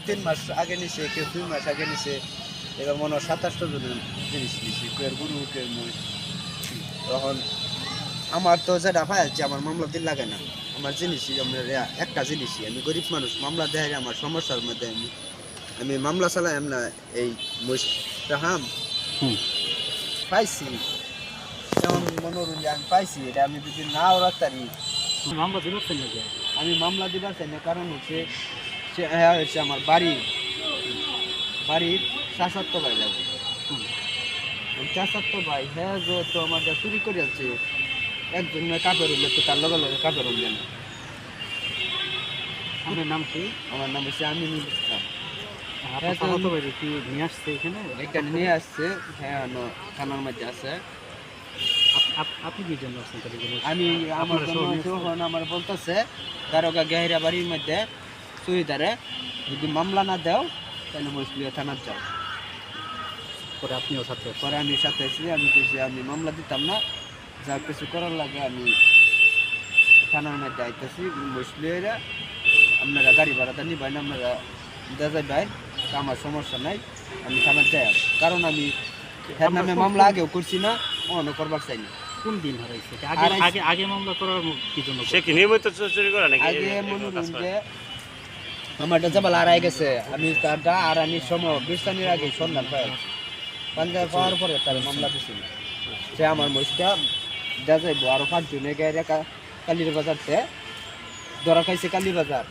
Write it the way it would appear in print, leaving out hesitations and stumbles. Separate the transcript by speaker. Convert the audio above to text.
Speaker 1: 3 মাস আগে নিছে, কেউ 2 মাস আগে নিছে। এবার মনে হয় 27টা জনের জিনিস নিছি। কেউ গরু, কেউ মই। তখন আমার তো যেটা ফাইলছে আমার মামলা দিল লাগে না। আমার জিনিসই আমার একটা জিনিসই। আমি গরিব মানুষ, মামলা দেয় আমার সমস্যার মধ্যে আমি মামলা চালাই না এই মহিষটা
Speaker 2: হুম।
Speaker 1: পাইছি। যেমন মনোরঞ্জন আমি পাইছি, এটা আমি যদি নাও রাখতারি
Speaker 2: মামলা দিচ্ছেন নাকি?
Speaker 1: আমি মামলা দিবার চাই না, কারণ হচ্ছে হচ্ছে আমার বাড়ির চাচাতো ভাই লাগে। চাচাতো ভাই হ্যাঁ যেহেতু আমাদের চুরি করে আছে, একজন কাপড় হইলে তো তার লগে লগে কাপড় হইলে না।
Speaker 2: আপনার নাম কি?
Speaker 1: আমার নাম হচ্ছে আমিনুল ইসলাম।
Speaker 2: আপনার চাচাতো ভাই কি নিয়ে আসছে এখানে?
Speaker 1: এখানে নিয়ে আসছে, হ্যাঁ থানার মধ্যে আছে।
Speaker 2: আপনি কি জন্য আসছেন তাহলে?
Speaker 1: আমি আমার যখন আমার বলতেছে দারোগা গেহিরা বাড়ির মধ্যে সুবিধারে যদি মামলা না দাও তাহলে মুসলিয়া থানার যাও।
Speaker 2: পরে আপনিও সাথে?
Speaker 1: পরে আমি সাথে এসেছি, আমি কিছু আমি মামলা দিতাম না, যা কিছু করার লাগে আমি থানার মধ্যে আইতেছি। মুসলিরা আপনারা গাড়ি ভাড়াটা নিবেন, আপনারা দেয় ভাই, আমার সমস্যা নাই, আমি থানার যাই। কারণ আমি এর নামে মামলা আগেও করছি না, অন্য করবার চাই না।
Speaker 2: কোন দিন হারাইছে? আগে মামলা করার কি জন্য?
Speaker 3: সে কি নিয়মিত চুরি করে নাকি?
Speaker 1: আগে মনে করুন যে আমারটা যাবার হারাই গেছে, আমি তারটা আর আমি সময় বিশ্রামের আগে সন্ধান পাই পাঞ্জাব পাওয়ার পরে তার মামলা দিছিল। সে আমার মহিষটা যা যাইব আরো 5 জনে গায়ে কালীর বাজারতে ধরা খাইছে, কালী বাজার।